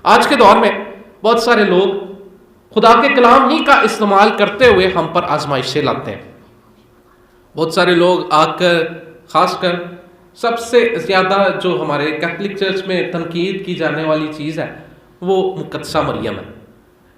آج کے دور میں بہت سارے لوگ خدا کے کلام ہی کا استعمال کرتے ہوئے ہم پر آزمائشیں لاتے ہیں. بہت سارے لوگ آ کر، خاص کر سب سے زیادہ جو ہمارے کیتھولک چرچ میں تنقید کی جانے والی چیز ہے وہ مقدسہ مریم ہے.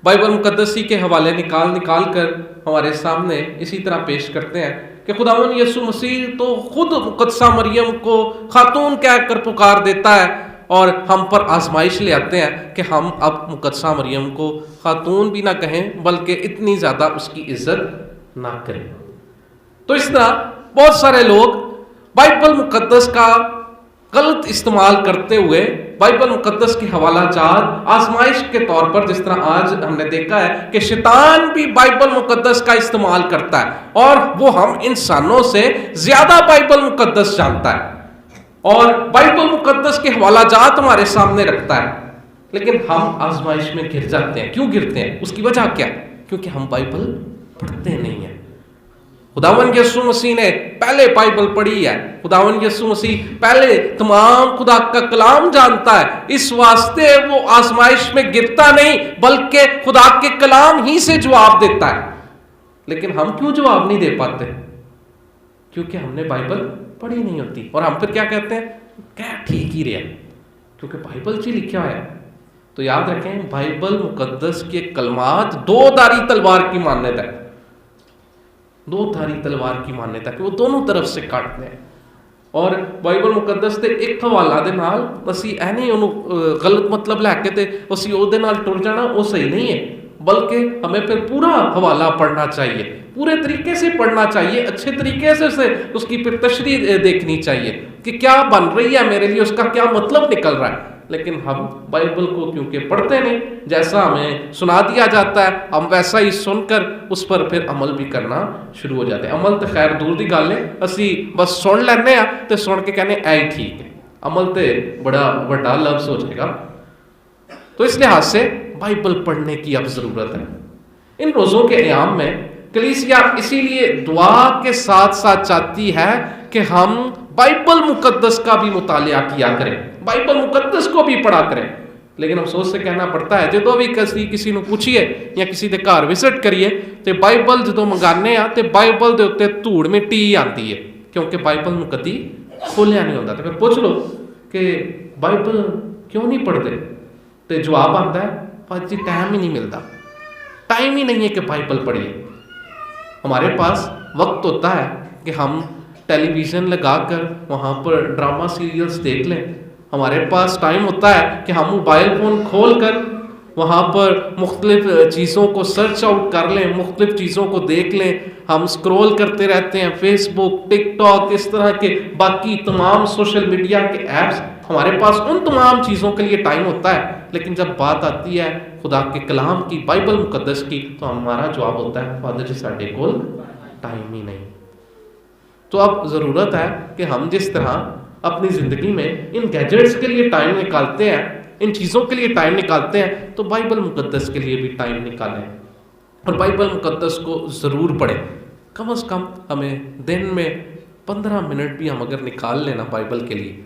بائبل مقدسی کے حوالے نکال کر ہمارے سامنے اسی طرح پیش کرتے ہیں کہ خداوند یسوع مسیح تو خود مقدسہ مریم کو خاتون کہہ کر پکار دیتا ہے، اور ہم پر آزمائش لے آتے ہیں کہ ہم اب مقدسہ مریم کو خاتون بھی نہ کہیں بلکہ اتنی زیادہ اس کی عزت نہ کریں. تو اس طرح بہت سارے لوگ بائبل مقدس کا غلط استعمال کرتے ہوئے بائبل مقدس کے حوالہ جات آزمائش کے طور پر، جس طرح آج ہم نے دیکھا ہے کہ شیطان بھی بائبل مقدس کا استعمال کرتا ہے اور وہ ہم انسانوں سے زیادہ بائبل مقدس جانتا ہے اور بائبل مقدس کے حوالہ جات ہمارے سامنے رکھتا ہے، لیکن ہم آزمائش میں گر جاتے ہیں. کیوں گرتے ہیں؟ اس کی وجہ کیا ہے؟ کیونکہ ہم بائبل پڑھتے نہیں ہیں. خداوند یسوع مسیح نے پہلے بائبل پڑھی ہے. خداوند یسوع مسیح پہلے تمام خدا کا کلام جانتا ہے، اس واسطے وہ آزمائش میں گرتا نہیں بلکہ خدا کے کلام ہی سے جواب دیتا ہے. لیکن ہم کیوں جواب نہیں دے پاتے؟ کیونکہ ہم نے بائبل پڑھی نہیں ہوتی، اور ہم پھر کیا کہتے ہیں؟ کیا ٹھیک ہی رہا، کیونکہ بائبل چی لکھا ہے. تو یاد رکھیں، بائبل مقدس کے کلمات دو دھاری تلوار کی مانتا ہے. دو دھاری تلوار کی مانتا کہ وہ دونوں طرف سے کاٹتے ہیں. اور بائبل مقدس تے ایک حوالہ دے نال اسی اے نہیں انہوں غلط مطلب لے کے تے اسی او دے نال ٹر جانا، وہ صحیح نہیں ہے، بلکہ ہمیں پھر پورا حوالہ پڑھنا چاہیے، پورے طریقے سے پڑھنا چاہیے، اچھے طریقے سے اس کی پھر تشریح دیکھنی چاہیے کہ کیا بن رہی ہے میرے لیے، اس کا کیا مطلب نکل رہا ہے. لیکن ہم بائبل کو کیونکہ پڑھتے نہیں، جیسا ہمیں سنا دیا جاتا ہے ہم ویسا ہی سن کر اس پر پھر عمل بھی کرنا شروع ہو جاتے ہیں. عمل تو خیر دور دی گل ہے، اسی بس سن لینے ہیں تو سن کے کہنے اے ٹھیک ہے. عمل تو بڑا بڑا لفظ ہو جائے گا. تو اس لحاظ سے بائبل پڑھنے کی اب ضرورت ہے. ان روزوں کے ایام میں کلیسیا اسی لیے دعا کے ساتھ ساتھ چاہتی ہے کہ ہم بائبل مقدس کا بھی مطالعہ کیا کریں، بائبل مقدس کو بھی پڑھا کریں. لیکن افسوس سے کہنا پڑتا ہے جدو بھی کسی نو پوچھیے یا کسی دے گھر وزٹ کریے تو بائبل جدو منگانے آ تو بائبل دے اتنے دھوڑ مٹی آتی ہے، کیونکہ بائبل نو کدی کھولیا نہیں ہوتا. تو پھر پوچھ لو کہ بائبل کیوں نہیں پڑھتے تو جواب آتا ہے پاجی ٹائم ہی نہیں ملتا، ٹائم ہی نہیں ہے کہ بائبل پڑھیے. ہمارے پاس وقت ہوتا ہے کہ ہم ٹیلی ویژن لگا کر وہاں پر ڈرامہ سیریلز دیکھ لیں. ہمارے پاس ٹائم ہوتا ہے کہ ہم موبائل فون کھول کر وہاں پر مختلف چیزوں کو سرچ آؤٹ کر لیں، مختلف چیزوں کو دیکھ لیں. ہم سکرول کرتے رہتے ہیں، فیس بک، ٹک ٹاک، اس طرح کے باقی تمام سوشل میڈیا کے ایپس. ہمارے پاس ان تمام چیزوں کے لیے ٹائم ہوتا ہے، لیکن جب بات آتی ہے خدا کے کلام کی، بائبل مقدس کی، تو ہمارا جواب ہوتا ہے فادر جی ساڈے کول ٹائم ہی نہیں. تو اب ضرورت ہے کہ ہم جس طرح اپنی زندگی میں ان گیجٹس کے لیے ٹائم نکالتے ہیں، ان چیزوں کے لیے ٹائم نکالتے ہیں، تو بائبل مقدس کے لیے بھی ٹائم نکالیں اور بائبل مقدس کو ضرور پڑھیں. کم از کم ہمیں دن میں 15 منٹ بھی ہم اگر نکال لینا بائبل کے لیے،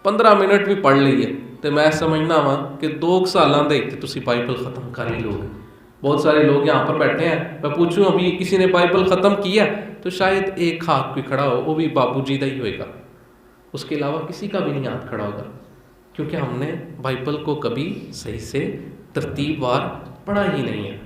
15 منٹ بھی پڑھ لیے تو میں سمجھنا وا کہ 2 سالاں دے تے تسی بائبل ختم کر ہی لوگے. بہت سارے لوگ یہاں پر بیٹھے ہیں، میں پوچھوں ابھی کسی نے بائبل ختم کیا تو شاید ایک ہاتھ کوئی کھڑا ہو، وہ بھی بابو جی دا ہی ہوئے گا، اس کے علاوہ کسی کا بھی نہیں ہاتھ کھڑا ہوگا، کیونکہ ہم نے بائبل کو کبھی صحیح سے ترتیب وار پڑھا ہی نہیں ہے.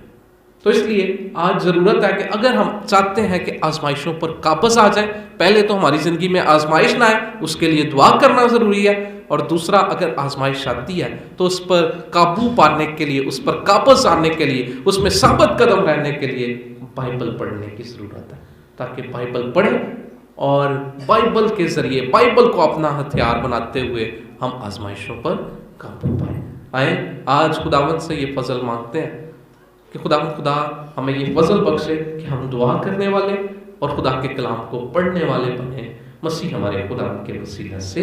تو اس لیے آج ضرورت ہے کہ اگر ہم چاہتے ہیں کہ آزمائشوں پر قابض آ جائے، پہلے تو ہماری زندگی میں آزمائش نہ آئے اس کے لیے دعا کرنا ضروری ہے، اور دوسرا اگر آزمائش آتی ہے تو اس پر قابو پانے کے لیے، اس پر قابض آنے کے لیے، اس میں ثابت قدم رہنے کے لیے بائبل پڑھنے کی ضرورت ہے، تاکہ بائبل پڑھیں اور بائبل کے ذریعے بائبل کو اپنا ہتھیار بناتے ہوئے ہم آزمائشوں پر قابو پائیں. آئیں آج خداوند سے یہ فضل مانگتے ہیں کہ خدا ہمیں یہ فضل بخشے کہ ہم دعا کرنے والے اور خدا کے کلام کو پڑھنے والے بنیں. مسیح ہمارے خدا کے وسیلہ سے